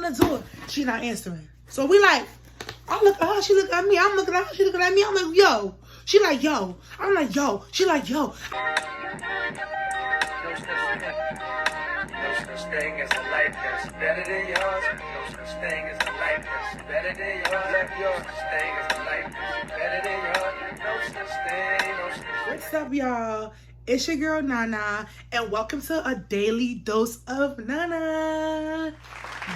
gonna do it. She not answering. So we like, I look at her, she look at me. I'm looking at her, she looking at me. I'm like, yo. She like, yo. I'm like, yo. She like, yo. No such thing as a life that's better than yours. No such thing as a life that's better than yours. No such thing as a life that's better than yours. No such thing, no such thing. What's up, y'all? It's your girl Nana, and welcome to a daily dose of Nana.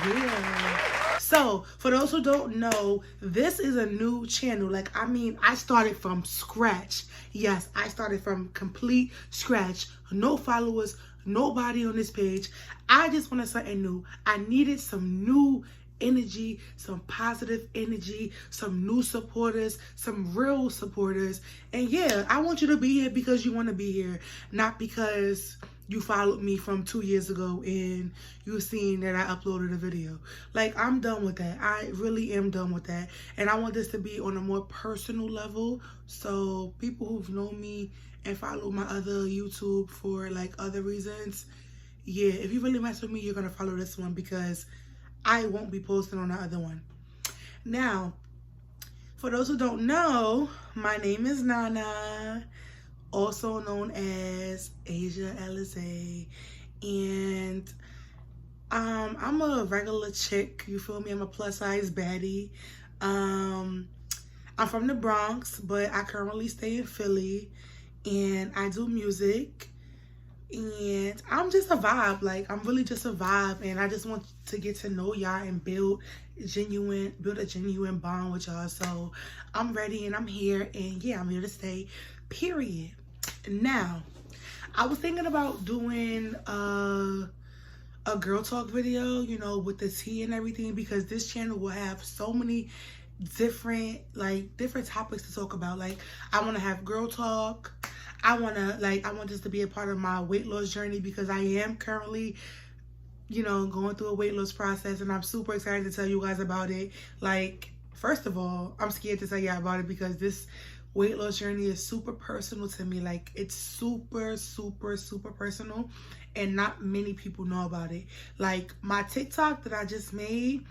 Yeah. So, for those who don't know, this is a new channel. I started from scratch. Yes, I started from complete scratch. No followers, nobody on this page. I just wanted something new. I needed some new energy, some positive energy, some new supporters, some real supporters. And yeah, I want you to be here because you want to be here, not because you followed me from 2 years ago and you seen that I uploaded a video. Like, I'm done with that. I really am done with that. And I want this to be on a more personal level. So people who've known me and follow my other YouTube for like other reasons, yeah, if you really mess with me, you're gonna follow this one because I won't be posting on the other one. Now, for those who don't know, my name is Nana, also known as Asia Alizé, and I'm a regular chick, you feel me? I'm a plus size baddie. I'm from the Bronx, but I currently stay in Philly, and I do music. And I'm just a vibe. Like, I'm really just a vibe, and I just want to get to know y'all and build a genuine bond with y'all. So I'm ready and I'm here, and yeah, I'm here to stay, period. Now, I was thinking about doing a girl talk video, you know, with the tea and everything, because this channel will have so many different topics to talk about. Like, I want to have girl talk. I want this to be a part of my weight loss journey, because I am currently, you know, going through a weight loss process, and I'm super excited to tell you guys about it. Like, first of all, I'm scared to tell y'all about it because this weight loss journey is super personal to me. Like, it's super, super, super personal, and not many people know about it. Like, my TikTok that I just made,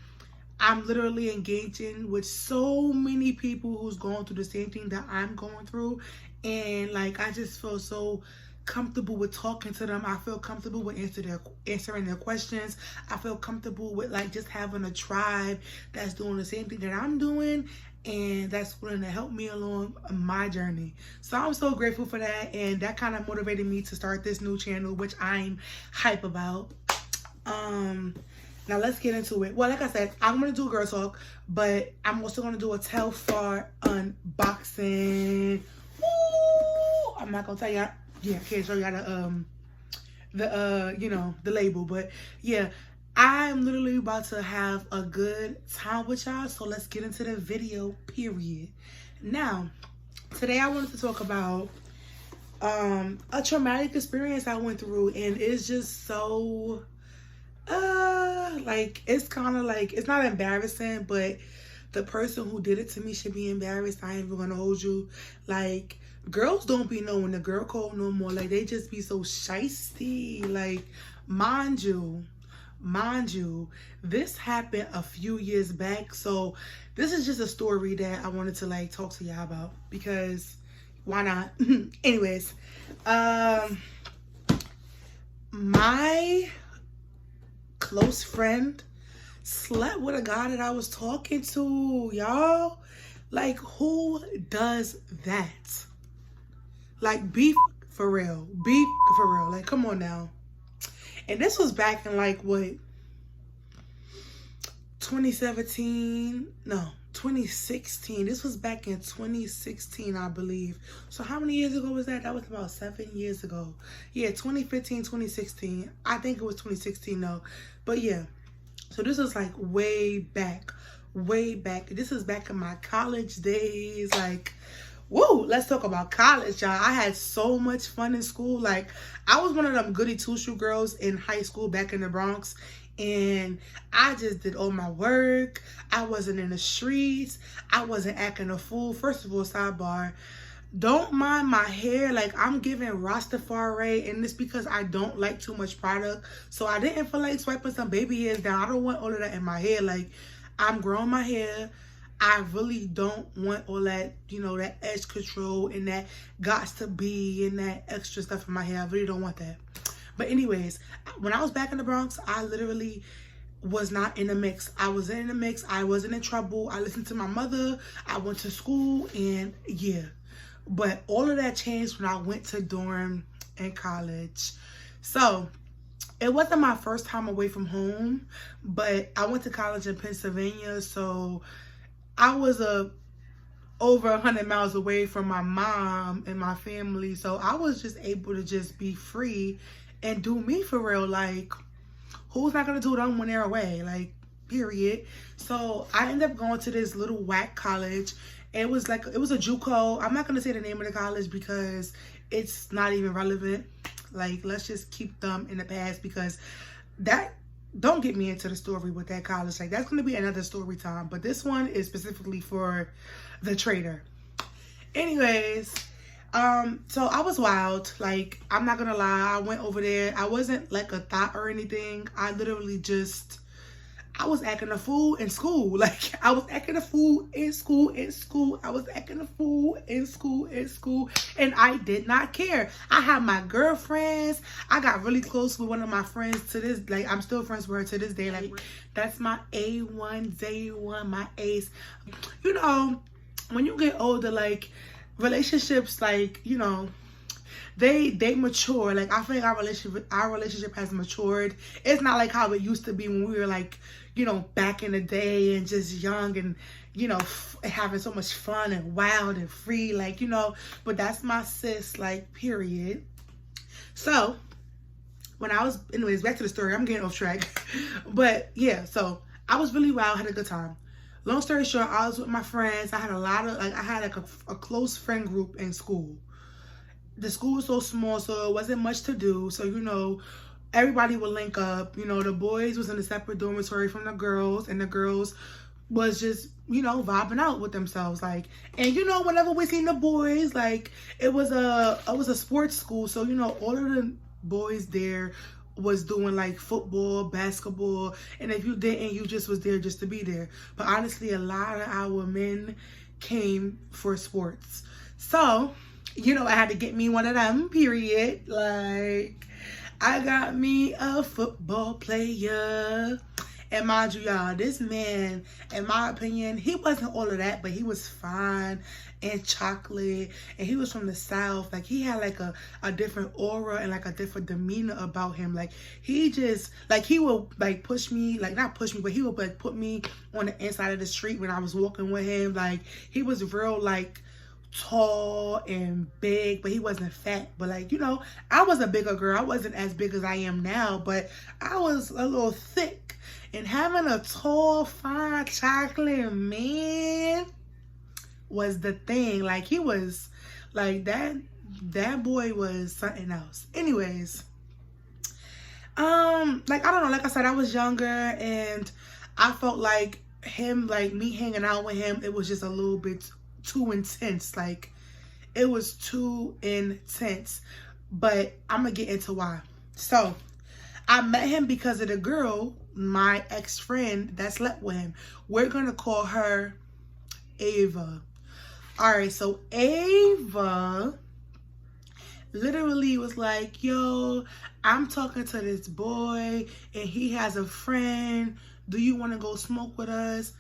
I'm literally engaging with so many people who's going through the same thing that I'm going through. And like, I just feel so comfortable with talking to them. I feel comfortable with answering their questions. I feel comfortable with like just having a tribe that's doing the same thing that I'm doing, and that's willing to help me along my journey. So I'm so grateful for that, and that kind of motivated me to start this new channel, which I'm hype about. Now let's get into it. Well, like I said, I'm going to do a girl talk, but I'm also going to do a TELFAR unboxing. Woo! I'm not going to tell y'all. Yeah, I can't show y'all the label, but yeah, I'm literally about to have a good time with y'all. So let's get into the video, period. Now, today I wanted to talk about a traumatic experience I went through, and it's just so like, it's kind of like, it's not embarrassing, but the person who did it to me should be embarrassed. I ain't even gonna hold you. Like, girls don't be knowing the girl code no more. Like, they just be so shysty. Like, mind you, this happened a few years back. So this is just a story that I wanted to like talk to y'all about, because why not? Anyways, my close friend slept with a guy that I was talking to, y'all. Like, who does that? Like, be for real. Be for real. Like, come on now. And this was back in like, what, 2017? No, 2016. This was back in 2016, I believe. So how many years ago was that? That was about 7 years ago. Yeah, 2015, 2016. I think it was 2016 though. But yeah, so this was like way back. This is back in my college days. Like, woo, let's talk about college, y'all. I had so much fun in school. Like, I was one of them goody two-shoe girls in high school back in the Bronx, and I just did all my work. I wasn't in the streets. I wasn't acting a fool. First of all, sidebar, Don't mind my hair. Like, I'm giving Rastafari, and it's because I don't like too much product. So I didn't feel like swiping some baby hairs down. I don't want all of that in my hair. Like, I'm growing my hair. I really don't want all that, you know, that edge control and that gots to be and that extra stuff in my hair. I really don't want that. But anyways, when I was back in the Bronx, I literally was not in the mix. I was in the mix. I wasn't in trouble. I listened to my mother. I went to school, and yeah. But all of that changed when I went to dorm in college. So it wasn't my first time away from home, but I went to college in Pennsylvania, so I was over 100 miles away from my mom and my family, so I was just able to just be free and do me for real. Like, who's not gonna do them when they're away? Like, period. So I ended up going to this little whack college. It was a JUCO. I'm not gonna say the name of the college because it's not even relevant. Like, let's just keep them in the past, because that, don't get me into the story with that college. Like, that's gonna be another story time. But this one is specifically for the trader. Anyways, so I was wild. Like, I'm not gonna lie. I went over there. I wasn't like a thought or anything. I literally just, I was acting a fool in school. Like, I was acting a fool in school. I was acting a fool in school. And I did not care. I had my girlfriends. I got really close with one of my friends to this. Like, I'm still friends with her to this day. Like, that's my A1, J1, my ace. You know, when you get older, like, relationships, like, you know, they mature. Like, I feel like our relationship has matured. It's not like how it used to be when we were, like, you know, back in the day and just young and, you know, having so much fun and wild and free, like, you know. But that's my sis, like, period. So when I was, anyways, back to the story. I'm getting off track. But yeah, so I was really wild, had a good time. Long story short, I was with my friends. I had a lot of, like, I had like a close friend group in school. The school was so small, so it wasn't much to do. So, you know, everybody would link up. You know, the boys was in a separate dormitory from the girls, and the girls was just, you know, vibing out with themselves. Like, and, you know, whenever we seen the boys, like, it was a sports school. So, you know, all of the boys there was doing like football, basketball, and if you didn't, you just was there just to be there. But honestly, a lot of our men came for sports. So, you know, I had to get me one of them, period. Like, I got me a football player. And mind you, y'all, this man, in my opinion, he wasn't all of that, but he was fine and chocolate, and he was from the South. Like, he had like a different aura and like a different demeanor about him. Like, he just, like, he would like push me, like, not push me, but he would like put me on the inside of the street when I was walking with him. Like, he was real, like, tall and big, but he wasn't fat. But, like, you know, I was a bigger girl. I wasn't as big as I am now, but I was a little thick. And having a tall, fine, chocolate man was the thing. Like, he was, like, that boy was something else. Anyways, like, I don't know, like I said, I was younger, and I felt like him, like, me hanging out with him, it was just a little bit too intense. Like, it was too intense. But I'm gonna get into why. So I met him because of the girl, my ex-friend that slept with him. We're gonna call her Ava. All right, so Ava literally was like, yo, I'm talking to this boy and he has a friend. Do you want to go smoke with us?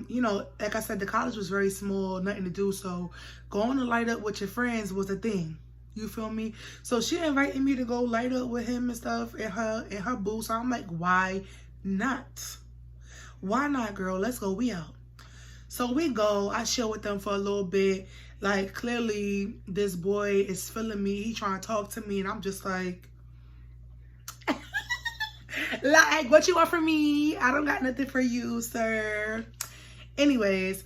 You know, like I said, the college was very small, nothing to do, so going to light up with your friends was a thing. You feel me? So she invited me to go light up with him and stuff in her booth. So I'm like, why not? Why not, girl? Let's go. We out. So we go. I chill with them for a little bit. Like, clearly this boy is feeling me. He trying to talk to me, and I'm just like, like, what you want from me? I don't got nothing for you, sir. Anyways,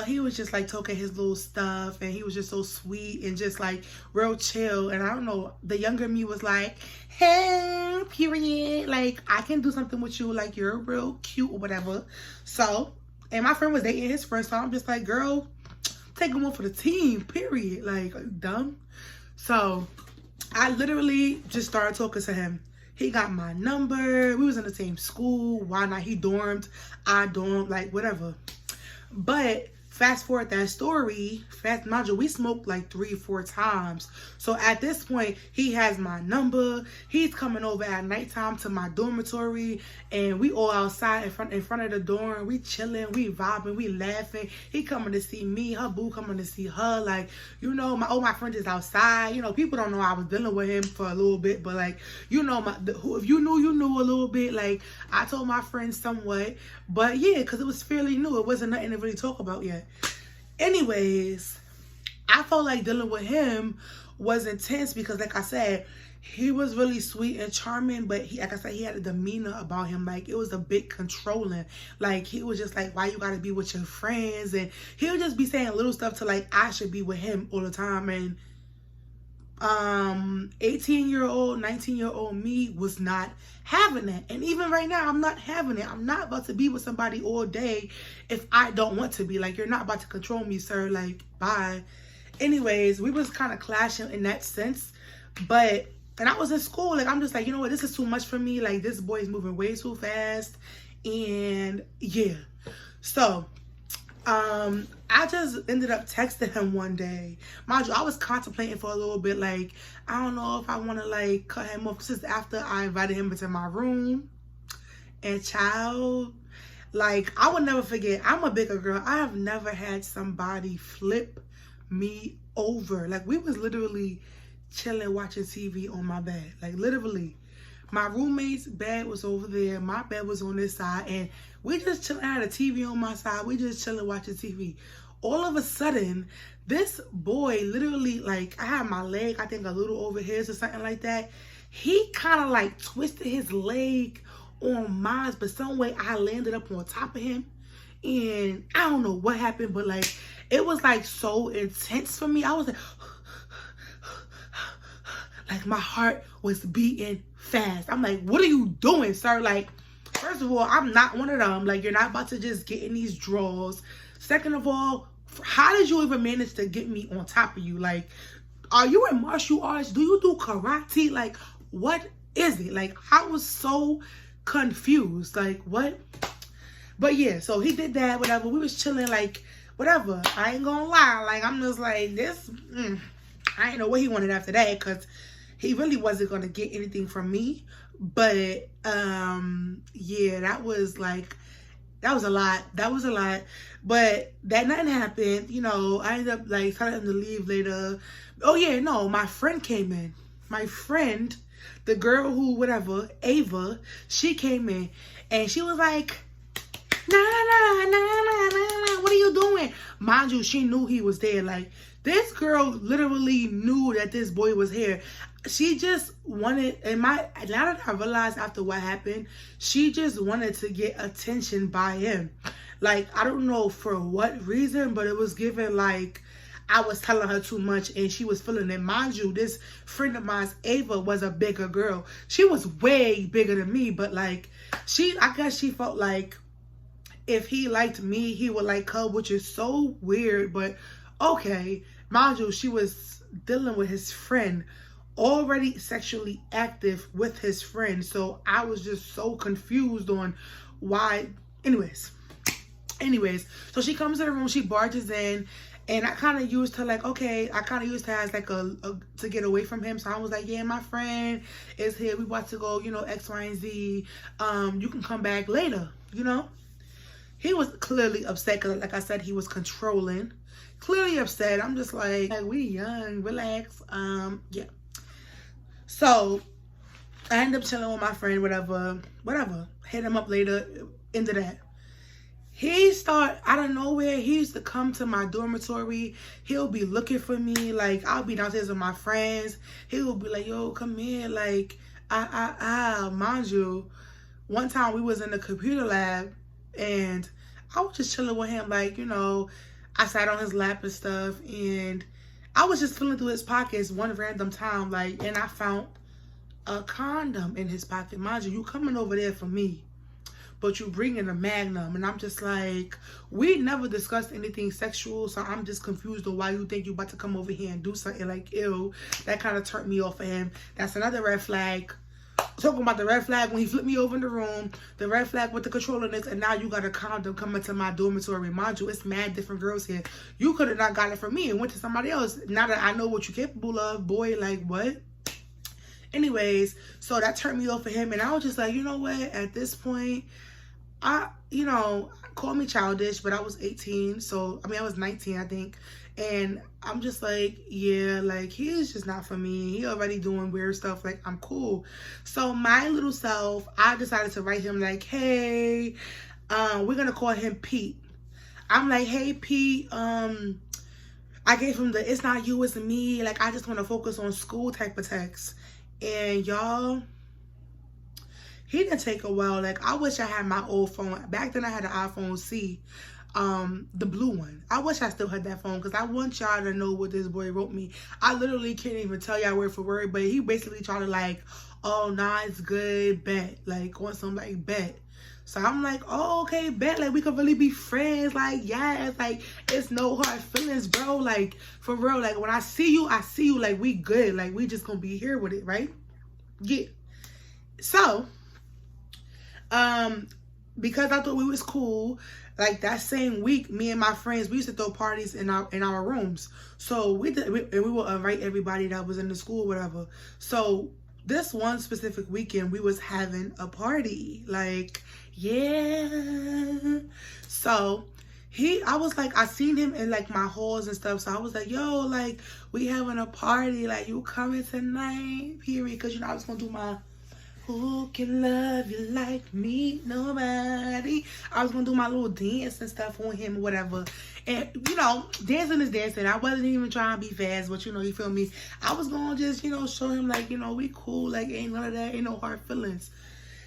he was just like talking his little stuff, and he was just so sweet and just like real chill. And I don't know, the younger me was like, hey, period, like, I can do something with you, like, you're real cute or whatever. So, and my friend was dating his friend, so I'm just like, girl, taking one for the team, period. Like, are you dumb? So I literally just started talking to him. He got my number. We was in the same school. Why not? He dormed, I dormed, like whatever. But fast forward that story, mind you, we smoked like 3 or 4 times. So at this point, he has my number. He's coming over at nighttime to my dormitory, and we all outside in front of the dorm. We chilling, we vibing, we laughing. He coming to see me, her boo coming to see her. Like, you know, my friend is outside. You know, people don't know I was dealing with him for a little bit, but like, you know, if you knew, you knew a little bit. Like, I told my friends somewhat, but yeah, because it was fairly new. It wasn't nothing to really talk about yet. Anyways, I felt like dealing with him was intense because, like I said, he was really sweet and charming, but like I said, he had a demeanor about him. Like, it was a bit controlling. Like, he was just like, why you gotta be with your friends? And he would just be saying little stuff to like, I should be with him all the time. And 18-year-old, 19-year-old me was not having that. And even right now, I'm not having it. I'm not about to be with somebody all day if I don't want to be. Like, you're not about to control me, sir. Like, bye. Anyways, we was kind of clashing in that sense. But, and I was in school. Like, I'm just like, you know what? This is too much for me. Like, this boy is moving way too fast. And yeah. So, I just ended up texting him one day. Mind you, I was contemplating for a little bit, like, I don't know if I want to, like, cut him off. Since after I invited him into my room. And child, like, I would never forget, I'm a bigger girl. I have never had somebody flip me over. Like, we was literally chilling, watching TV on my bed. Like, literally. My roommate's bed was over there. My bed was on this side. And we just chilling. I had a TV on my side. We just chilling, watching TV. All of a sudden, this boy literally, like, I had my leg, I think a little over his or something like that. He kind of like twisted his leg on mine, but some way I landed up on top of him. And I don't know what happened, but like, it was like so intense for me. I was like my heart was beating fast. I'm like, what are you doing, sir? Like, first of all, I'm not one of them. Like, you're not about to just get in these drawers. Second of all, how did you even manage to get me on top of you? Like, are you in martial arts? Do you do karate? Like, what is it? Like, I was so confused. Like, what? But yeah, so he did that, whatever. We was chilling, like, whatever. I ain't gonna lie. Like, I'm just like, this, I ain't know what he wanted after that, because he really wasn't gonna get anything from me. But, yeah, that was like, that was a lot. That was a lot. But that nothing happened. You know, I ended up like telling him to leave later. Oh yeah, no, my friend came in. My friend, the girl who, whatever, Ava, she came in and she was like, nah, what are you doing? Mind you, she knew he was there. Like, this girl literally knew that this boy was here. She just wanted, now that I realized after what happened, she just wanted to get attention by him. Like, I don't know for what reason, but it was given like I was telling her too much and she was feeling it. Mind you, this friend of mine, Ava, was a bigger girl. She was way bigger than me, but like, I guess she felt like if he liked me, he would like her, which is so weird, but okay. Mind you, she was dealing with his friend, already sexually active with his friend. So I was just so confused on why. Anyways, so she comes in the room, she barges in, and I kind of used her like, okay, I kind of used her as like to get away from him. So I was like, yeah, my friend is here. We about to go, you know, X, Y, and Z. You can come back later, you know. He was clearly upset because, like I said, he was controlling. Clearly upset. I'm just like, we young, relax. Yeah. So I ended up chilling with my friend, whatever. Hit him up later, into that. He out of nowhere, he used to come to my dormitory. He'll be looking for me. Like, I'll be downstairs with my friends. He'll be like, yo, come here. Like, mind you, one time we was in the computer lab and I was just chilling with him. Like, you know, I sat on his lap and stuff, and I was just feeling through his pockets one random time, like, and I found a condom in his pocket. Mind you, you coming over there for me. but you bring in a Magnum. And I'm just like, we never discussed anything sexual, so I'm just confused on why you think you about to come over here and do something. Like, ew. That kind of turned me off of him. That's another red flag. Talking about the red flag when he flipped me over in the room, the red flag with the controller next, and now you got a condom coming to my dormitory. Mind you, it's mad different girls here. You could have not got it from me and went to somebody else. Now that I know what you're capable of, boy, like, what? Anyways, so that turned me off of him, and I was just like, you know what? At this point, call me childish, but I was 18, so, I was 19, I think. And I'm just like, yeah, like, he is just not for me. He already doing weird stuff. Like, I'm cool. So my little self, I decided to write him like, hey, we're going to call him Pete. I'm like, hey, Pete, I gave him the, it's not you, it's me. Like, I just want to focus on school type of text. And y'all, he didn't take a while. Like, I wish I had my old phone. Back then I had an iPhone C. The blue one. I wish I still had that phone because I want y'all to know what this boy wrote me. I literally can't even tell y'all word for word, but he basically tried to like, oh, nah, it's good, bet. Like, on some like, bet. So I'm like, oh, okay, bet. Like, we could really be friends. Like, yeah, it's like, it's no hard feelings, bro. Like, for real. Like, when I see you, like, we good. Like, we just gonna be here with it, right? Yeah. So, because I thought we was cool, like that same week, me and my friends, we used to throw parties in our rooms. So we would invite everybody that was in the school, whatever. So this one specific weekend, we was having a party. Like, yeah. So I was like, I seen him in like my halls and stuff. So I was like, yo, like, we having a party. Like, you coming tonight? Period. Because, I was going to do my who can love you like me? Nobody. I was going to do my little dance and stuff on him or whatever. And, dancing is dancing. I wasn't even trying to be fast, but, you feel me? I was going to just, show him, like, we cool. Like, ain't none of that. Ain't no hard feelings.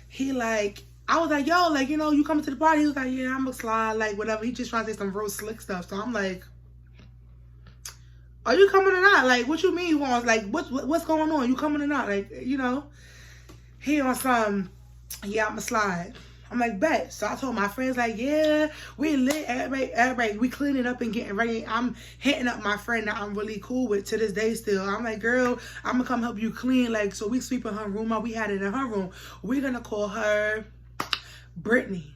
He, like, I was like, yo, like, you coming to the party? He was like, yeah, I'm going to slide, like, whatever. He just trying to say some real slick stuff. So I'm like, are you coming or not? Like, what you mean you want? Like, what's going on? You coming or not? Like, he on some, yeah, I'm going to slide. I'm like, bet. So I told my friends, like, yeah, we lit. Everybody, we cleaning up and getting ready. I'm hitting up my friend that I'm really cool with to this day still. I'm like, girl, I'm going to come help you clean. Like, so we sweeping her room up. We had it in her room. We're going to call her Brittany.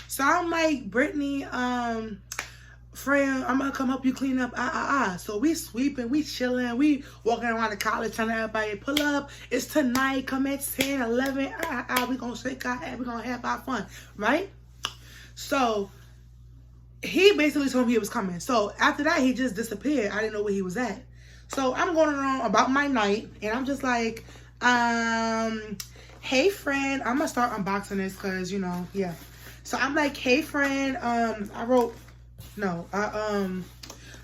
So I'm like, Brittany, friend, I'm gonna come help you clean up. So we sweeping, we chilling, we walking around the college telling everybody, pull up, it's tonight, come at 10, 11, we gonna shake our head, we gonna have our fun, right? So he basically told me he was coming. So after that, he just disappeared. I didn't know where he was at. So I'm going on about my night, and I'm just like, hey friend, I'm gonna start unboxing this because, yeah. So I'm like, hey friend,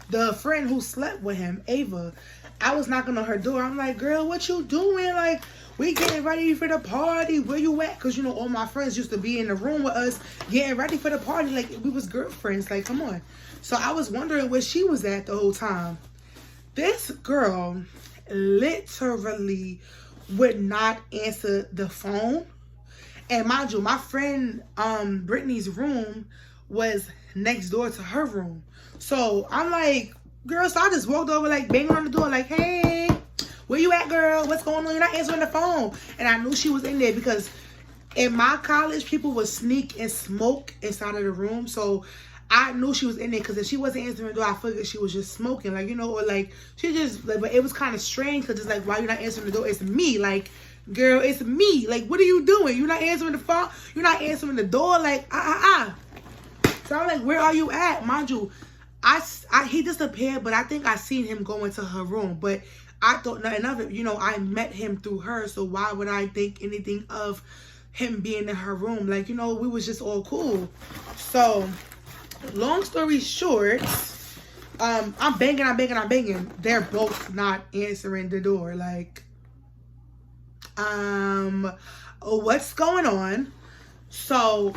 the friend who slept with him, Ava, I was knocking on her door. I'm like, girl, what you doing? Like, we getting ready for the party. Where you at? Because, all my friends used to be in the room with us getting ready for the party. Like, we was girlfriends. Like, come on. So I was wondering where she was at the whole time. This girl literally would not answer the phone. And mind you, my friend Brittany's room was next door to her room. So I'm like, girl, so I just walked over, like, banging on the door, like, hey, where you at, girl? What's going on? You're not answering the phone. And I knew she was in there because in my college, people would sneak and smoke inside of the room. So I knew she was in there because if she wasn't answering the door, I figured she was just smoking, like, or like, she just, like, but it was kind of strange because it's like, why you not answering the door? It's me, like, girl, it's me. Like, what are you doing? You're not answering the phone? You're not answering the door? Like, So I'm like, where are you at? Mind you, he disappeared, but I think I seen him go into her room. But I thought nothing of it. I met him through her, so why would I think anything of him being in her room? Like, we was just all cool. So, long story short, I'm banging. They're both not answering the door. Like, what's going on? So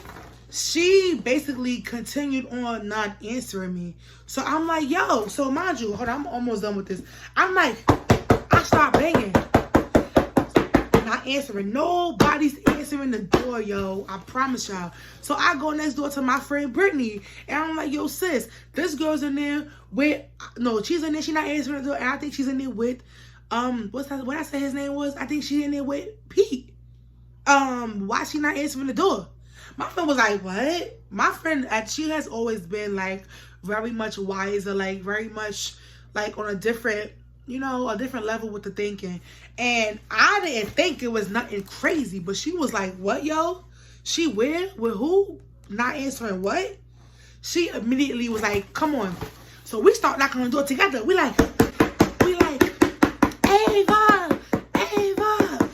she basically continued on not answering me. So I'm like, yo, so mind you, hold on, I'm almost done with this. I'm like, I start banging. not answering. Nobody's answering the door, yo. I promise y'all. So I go next door to my friend Brittany, and I'm like, yo, sis, this girl's in there with, no, she's in there, she's not answering the door, and I think she's in there with, what I said his name was? I think she's in there with Pete. Why she not answering the door? My friend was like, what? My friend, she has always been like very much wiser, like very much like on a different, you know, a different level with the thinking. And I didn't think it was nothing crazy, but she was like, what, yo? She where? With who? Not answering what? She immediately was like, come on. So we start knocking on the door together. We like, Ava, Ava,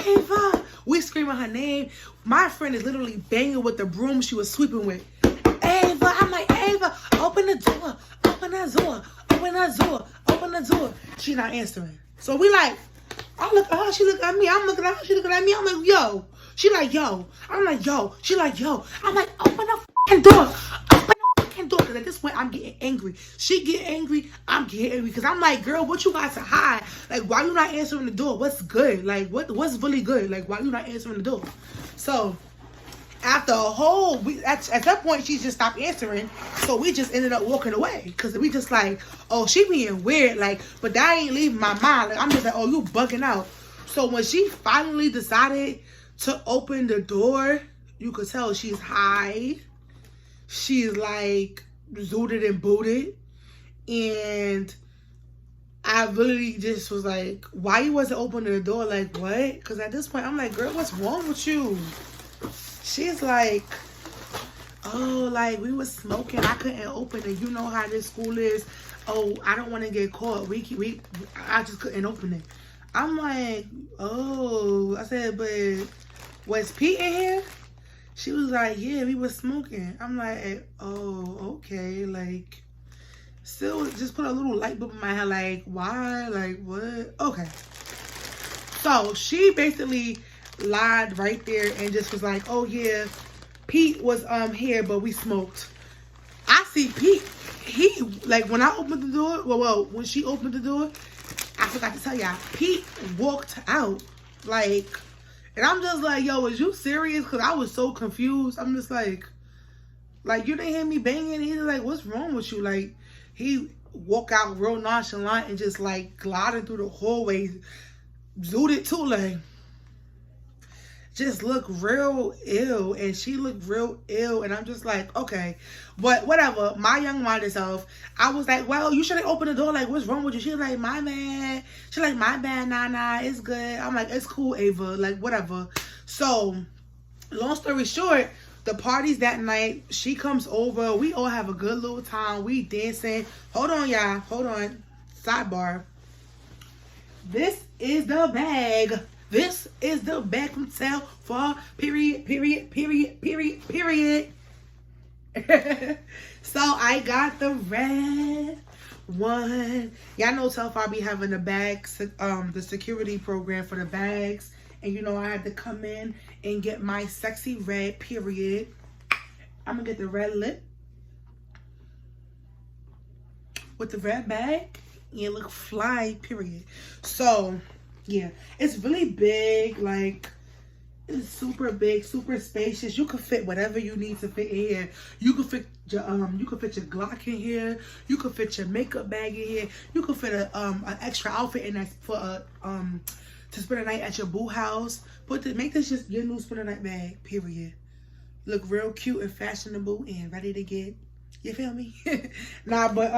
Ava. We screaming her name. My friend is literally banging with the broom she was sweeping with. Ava, I'm like, Ava, open the door, open that door, open that door, open the door. She not answering. So we like, I look at her, she look at me, I'm looking at her, she looking at me, I'm like, yo. She like, yo. I'm like, yo. She like, yo. I'm like, open the fucking door. Open the fucking door. Because at this point, I'm getting angry. She get angry, I'm getting angry. Because I'm like, girl, what you got to hide? Like, why you not answering the door? What's good? Like, what's really good? Like, why you not answering the door? So, after a whole week, at that point, she just stopped answering. So, we just ended up walking away. Because we just like, oh, she being weird. Like, but that ain't leaving my mind. Like, I'm just like, oh, you bugging out. So, when she finally decided to open the door, you could tell she's high. She's like zooted and booted. And I really just was like, why you wasn't opening the door? Like, what? Because at this point, I'm like, girl, what's wrong with you? She's like, oh, like, we was smoking. I couldn't open it. You know how this school is. Oh, I don't want to get caught. I just couldn't open it. I'm like, oh. I said, but was Pete in here? She was like, yeah, we was smoking. I'm like, oh, okay. Like, still just put a little light bulb in my head. Like, why? Like, what? Okay. So she basically lied right there and just was like, oh yeah, Pete was here, but we smoked. I see Pete. He, like, when I opened the door, well, when she opened the door, I forgot to tell y'all, Pete walked out. Like, and I'm just like, yo, is you serious? Because I was so confused. I'm just like, you didn't hear me banging? He's like, what's wrong with you? Like, he walked out real nonchalant and just, like, gliding through the hallway. Zooted too, like, just look real ill. And she looked real ill. And I'm just like, okay. But whatever. My young-minded self, I was like, well, you shouldn't open the door. Like, what's wrong with you? She was like, my bad. She like, my bad, nah, it's good. I'm like, it's cool, Ava. Like, whatever. So, long story short, the parties that night, she comes over. We all have a good little time. We dancing. Hold on, y'all. Hold on. Sidebar. This is the bag. This is the bag from TELFAR. Period. So I got the red one. Y'all know TELFAR be having the bags, the security program for the bags. And you know I had to come in and get my sexy red, period. I'm gonna get the red lip with the red bag. Yeah, look fly, period. So, yeah, it's really big. Like, it's super big, super spacious. You can fit whatever you need to fit in here. You can fit your your Glock in here. You can fit your makeup bag in here. You can fit an extra outfit in there for to spend a night at your boo house. Make this just your new spend a night bag, period. Look real cute and fashionable and ready to get, you feel me? Nah, but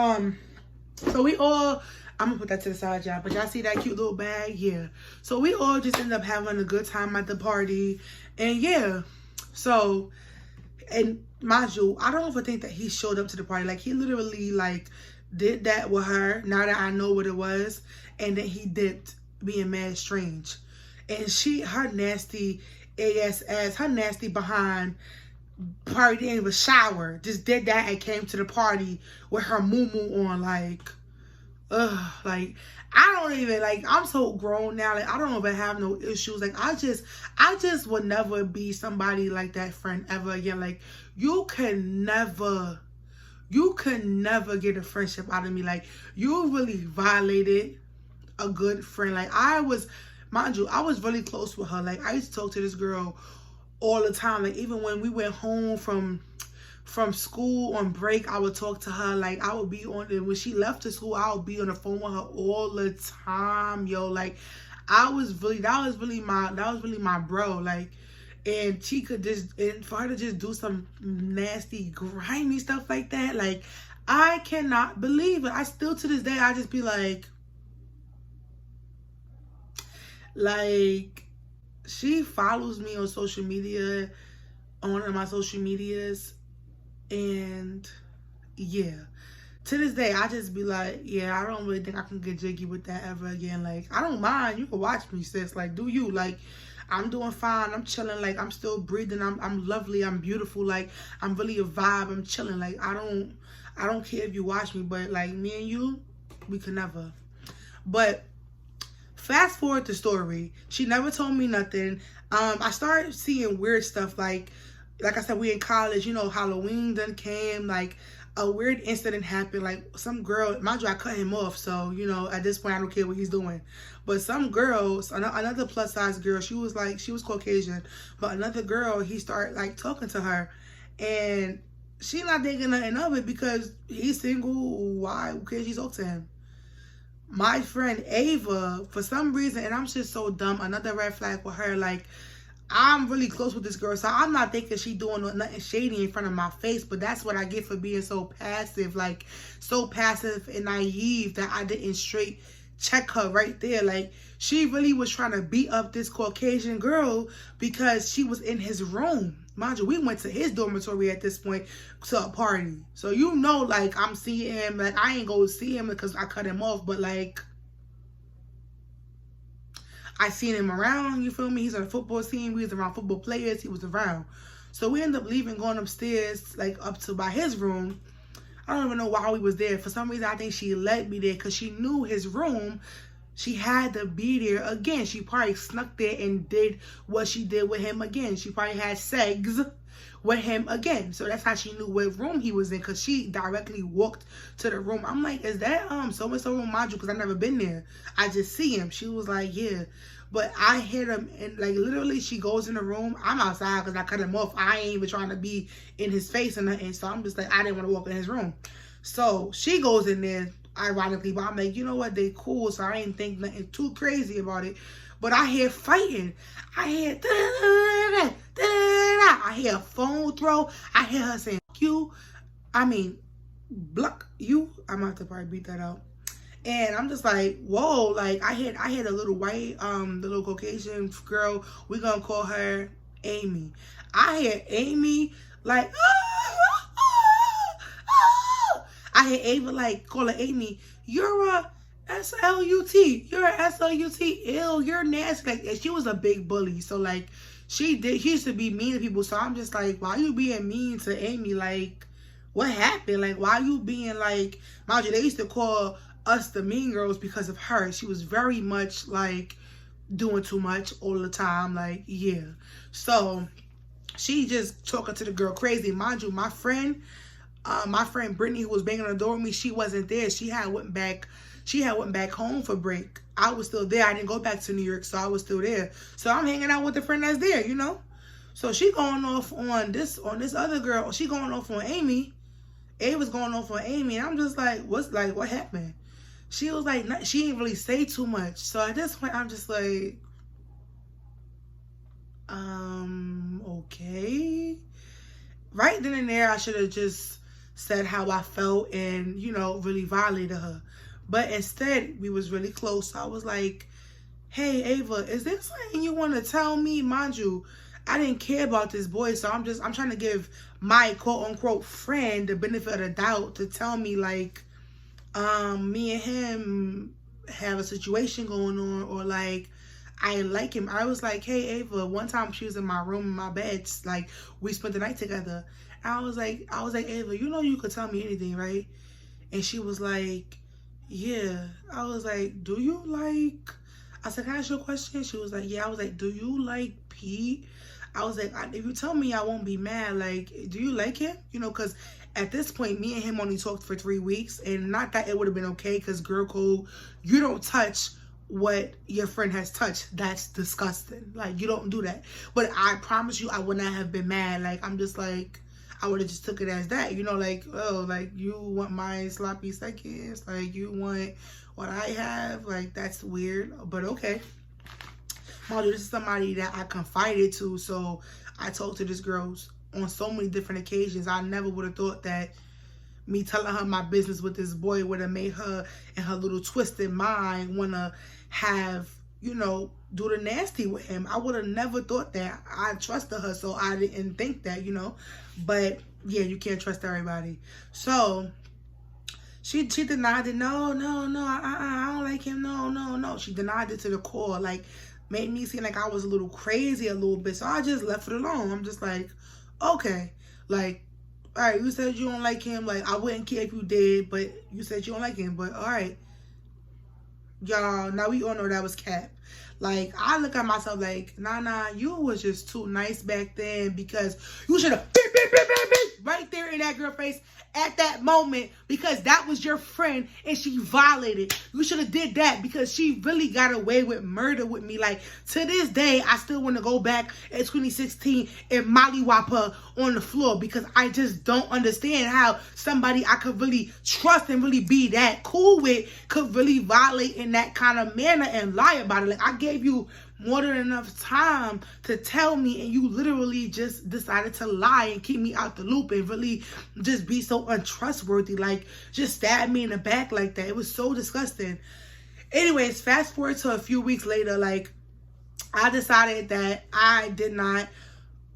so we all, I'm gonna put that to the side, y'all. But y'all see that cute little bag? Yeah. So we all just ended up having a good time at the party. And yeah. So, and mind you, I don't even think that he showed up to the party. Like, he literally, like, did that with her, now that I know what it was. And then he dipped, being mad strange. And her nasty ass, her nasty behind, party didn't even shower, just did that and came to the party with her moo-moo on. Like, like, I don't even, like, I'm so grown now, like, I don't even have no issues. Like, I just would never be somebody like that friend ever again. Like, you can never get a friendship out of me. Like, you really violated a good friend. Like, mind you, I was really close with her. Like, I used to talk to this girl all the time. Like, even when we went home from school on break, I would talk to her. Like, I would be on, when she left to school, I would be on the phone with her all the time, yo. Like, that was really my bro. Like, and she could just, and for her to just do some nasty, grimy stuff like that, like, I cannot believe it. I still, to this day, I just be like, she follows me on social media, on one of my social medias, and yeah, to this day, I just be like, yeah, I don't really think I can get jiggy with that ever again. Like, I don't mind. You can watch me, sis. Like, do you? Like, I'm doing fine. I'm chilling. Like, I'm still breathing. I'm lovely. I'm beautiful. Like, I'm really a vibe. I'm chilling. Like, I don't care if you watch me, but like, me and you, we could never. But fast forward the story. She never told me nothing. I started seeing weird stuff. Like I said, we in college. You know, Halloween done came. Like, a weird incident happened. Like, some girl, mind you, I cut him off, so, you know, at this point, I don't care what he's doing. But some girl, another plus size girl, she was Caucasian, but another girl, he started, like, talking to her, and she not thinking nothing of it because he's single. Why can't she talk to him? My friend Ava, for some reason, and I'm just so dumb, another red flag with her, like, I'm really close with this girl, so I'm not thinking she doing nothing shady in front of my face, but that's what I get for being so passive, like, so passive and naive that I didn't straight check her right there. Like, she really was trying to beat up this Caucasian girl because she was in his room. Mind you, we went to his dormitory at this point to a party. So, you know, like, I'm seeing him, like, I ain't go see him because I cut him off, but, like, I seen him around, you feel me? He's on a football team. We was around football players. He was around. So we ended up leaving, going upstairs, like up to by his room. I don't even know why we was there. For some reason, I think she let me there because she knew his room. She had to be there again. She probably snuck there and did what she did with him again. She probably had sex with him again. So that's how she knew what room he was in, because she directly walked to the room. I'm like, is that so-and-so room, mind you, because I've never been there. I just see him. She was like, yeah. But I hit him, and like literally she goes in the room. I'm outside because I cut him off. I ain't even trying to be in his face or nothing. So I'm just like, I didn't want to walk in his room. So she goes in there, ironically, but I'm like, you know what, they cool, so I ain't think nothing too crazy about it. But I hear fighting. I hear I hear a phone throw. I hear her saying you. I mean, block you. I'm gonna have to probably beat that out. And I'm just like, whoa, like I had a little white, the little Caucasian girl, we gonna call her Amy. I hear Amy like, I hear Ava like call her Amy, you're a SLUT, you're a SLUT, ill, you're nasty. Like, and she was a big bully, so like she used to be mean to people. So I'm just like, why you being mean to Amy? Like, what happened? Like, why you being like, mind you, they used to call us the mean girls because of her. She was very much like doing too much all the time. Like, yeah. So she just talking to the girl crazy. Mind you, my friend Brittany, who was banging on the door with me, she wasn't there. She had went back home for break. I was still there. I didn't go back to New York, so I was still there. So I'm hanging out with the friend that's there, you know. So she going off on this other girl. She going off on Amy. Ava's going off on Amy, and I'm just like, what happened? She was like, she didn't really say too much. So at this point, I'm just like, okay. Right then and there, I should have just said how I felt and, you know, really violated her. But instead, we was really close. So I was like, hey, Ava, is there something you want to tell me? Mind you, I didn't care about this boy. So I'm trying to give my quote unquote friend the benefit of the doubt to tell me, like, me and him have a situation going on, or like I like him. I was like, hey, Ava, one time she was in my room in my bed, like we spent the night together. I was like, Ava, you know you could tell me anything, right? And she was like, yeah. I was like, do you like, I said, can I ask you a question? She was like, yeah. I was like, do you like Pete? I was like, if you tell me, I won't be mad. Like, do you like him? You know, because at this point, me and him only talked for 3 weeks. And not that it would have been okay, because girl code, you don't touch what your friend has touched. That's disgusting. Like, you don't do that. But I promise you, I would not have been mad. Like, I'm just like, I would have just took it as that, you know, like, oh, like, you want my sloppy seconds, like, you want what I have, like, that's weird, but okay. Mind you, this is somebody that I confided to, so I talked to this girl on so many different occasions. I never would have thought that me telling her my business with this boy would have made her and her little twisted mind want to have, you know, do the nasty with him. I would have never thought that. I trusted her, so I didn't think that, you know. But yeah, you can't trust everybody. So she denied it. No, I don't like him. No. She denied it to the core. Like, made me seem like I was a little crazy a little bit. So I just left it alone. I'm just like, okay, like, all right, you said you don't like him. Like, I wouldn't care if you did, but you said you don't like him. But all right, y'all, now we all know that was cap. Like, I look at myself like, nah, you was just too nice back then, because you should have right there in that girl's face at that moment, because that was your friend and she violated. You should have did that, because she really got away with murder with me. Like, to this day, I still want to go back in 2016 and mollywop her on the floor, because I just don't understand how somebody I could really trust and really be that cool with could really violate in that kind of manner and lie about it. Like, I gave you more than enough time to tell me, and you literally just decided to lie and keep me out the loop and really just be so untrustworthy. Like, just stab me in the back like that. It was so disgusting. Anyways, fast forward to a few weeks later, like, I decided that I did not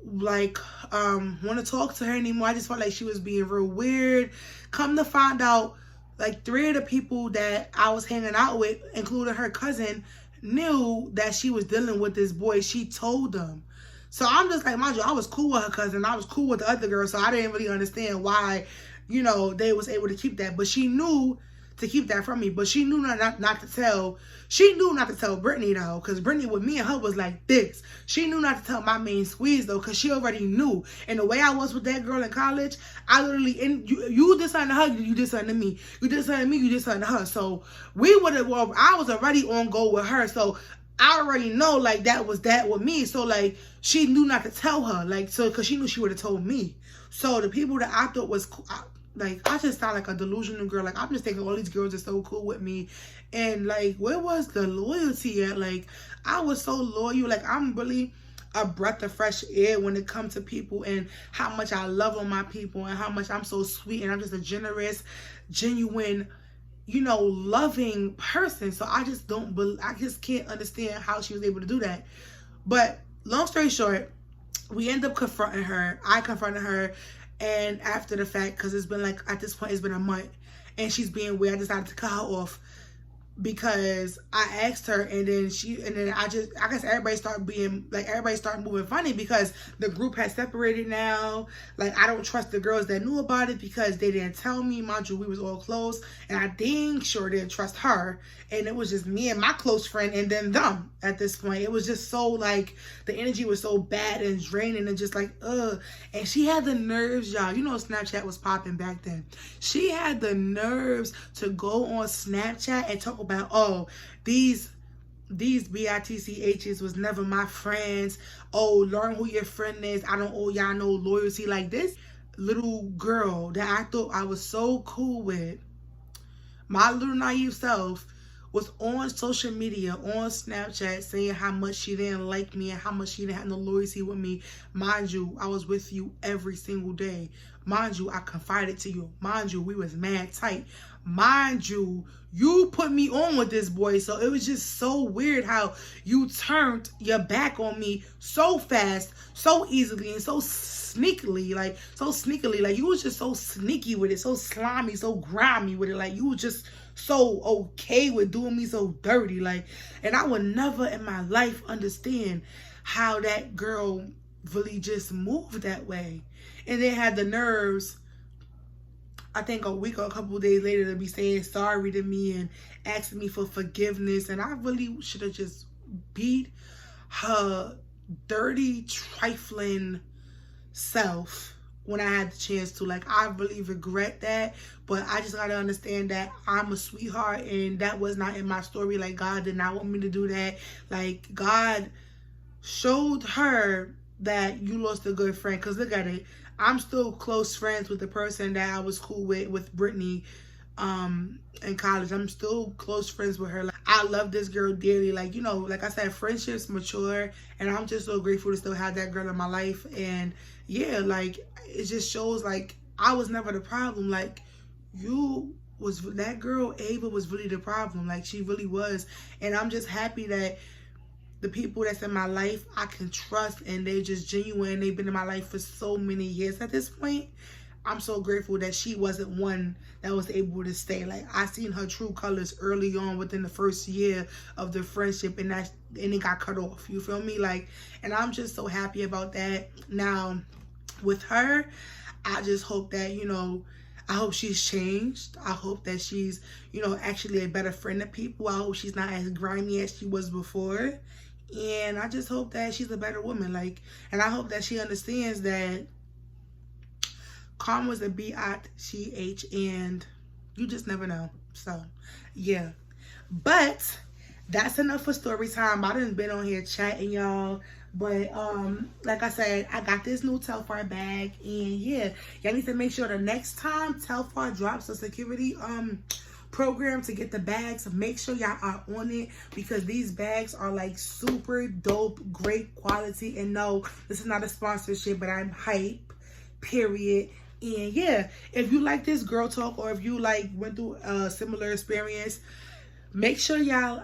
like want to talk to her anymore. I just felt like she was being real weird. Come to find out, like, 3 of the people that I was hanging out with, including her cousin, knew that she was dealing with this boy. She told them. So I'm just like, mind you, I was cool with her cousin. I was cool with the other girl, so I didn't really understand why, you know, they was able to keep that. But she knew to keep that from me. But she knew not to tell. She knew not to tell Brittany, though, because Brittany with me and her was like this. She knew not to tell my main squeeze, though, because she already knew. And the way I was with that girl in college, I literally, you did something to her, you did something to me. You did something to me, you did something to her. So we would have, well, I was already on go with her. So I already know, like, that was that with me. So, like, she knew not to tell her, like, so, because she knew she would have told me. So the people that I thought was cool, like, I just sound like a delusional girl. Like, I'm just thinking all these girls are so cool with me. And, like, where was the loyalty at? Like, I was so loyal. Like, I'm really a breath of fresh air when it comes to people and how much I love on my people and how much I'm so sweet. And I'm just a generous, genuine, you know, loving person. So I just I just can't understand how she was able to do that. But long story short, we end up confronting her. I confronted her. And after the fact, because it's been like, at this point, it's been a month, and she's being weird, I decided to cut her off, because I asked her, and then I guess everybody started moving funny, because the group has separated now. Like, I don't trust the girls that knew about it, because they didn't tell me. Mind you, we was all close, and I dang sure didn't trust her, and it was just me and my close friend, and then them. At this point, it was just so, like, the energy was so bad and draining, and just like, ugh. And she had the nerves, y'all. You know, Snapchat was popping back then. She had the nerves to go on Snapchat and talk about, oh, these bitchs was never my friends. Oh, learn who your friend is. I don't owe y'all no loyalty. Like, this little girl that I thought I was so cool with, my little naive self, was on social media, on Snapchat, saying how much she didn't like me and how much she didn't have no loyalty with me. Mind you, I was with you every single day. Mind you, I confided to you. Mind you, we was mad tight. Mind you, you put me on with this boy. So it was just so weird how you turned your back on me so fast, so easily, and so sneakily. Like, you was just so sneaky with it, so slimy, so grimy with it. Like, you was just so okay with doing me so dirty. Like, and I would never in my life understand how that girl really just moved that way. And then had the nerves, I think a week or a couple of days later, to be saying sorry to me and asking me for forgiveness. And I really should have just beat her dirty, trifling self when I had the chance to. Like, I really regret that, but I just gotta understand that I'm a sweetheart, and that was not in my story. Like, God did not want me to do that. Like, God showed her that you lost a good friend. Because look at it, I'm still close friends with the person that I was cool with Brittany, in college. I'm still close friends with her. Like, I love this girl dearly. Like, you know, like I said, friendships mature, and I'm just so grateful to still have that girl in my life. And yeah, like, it just shows, like, I was never the problem. Like, that girl Ava was really the problem. Like, she really was. And I'm just happy that the people that's in my life I can trust, and they're just genuine. They've been in my life for so many years at this point. I'm so grateful that she wasn't one that was able to stay. Like, I seen her true colors early on within the first year of the friendship, and it got cut off. You feel me? Like, and I'm just so happy about that. Now, with her, I just hope that, you know, I hope she's changed. I hope that she's, you know, actually a better friend to people. I hope she's not as grimy as she was before. And I just hope that she's a better woman. Like, and I hope that she understands that karma's a B-I-T-C-H, and you just never know. So, yeah. But that's enough for story time. I done been on here chatting, y'all. But like I said, I got this new TELFAR bag, and yeah, y'all need to make sure the next time TELFAR drops a security program to get the bags, make sure y'all are on it, because these bags are like super dope, great quality. And no, this is not a sponsorship, but I'm hype, period. And yeah, if you like this girl talk, or if you like went through a similar experience, make sure y'all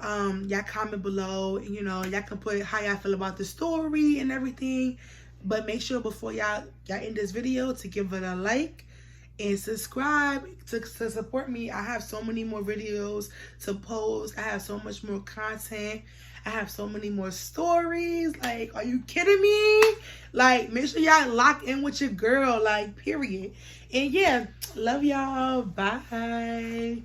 comment below. You know, y'all can put how y'all feel about the story and everything. But make sure before y'all end this video to give it a like and subscribe to support me. I have so many more videos to post. I have so much more content. I have so many more stories. Like, are you kidding me? Like, make sure y'all lock in with your girl, like, period. And yeah, love y'all. Bye.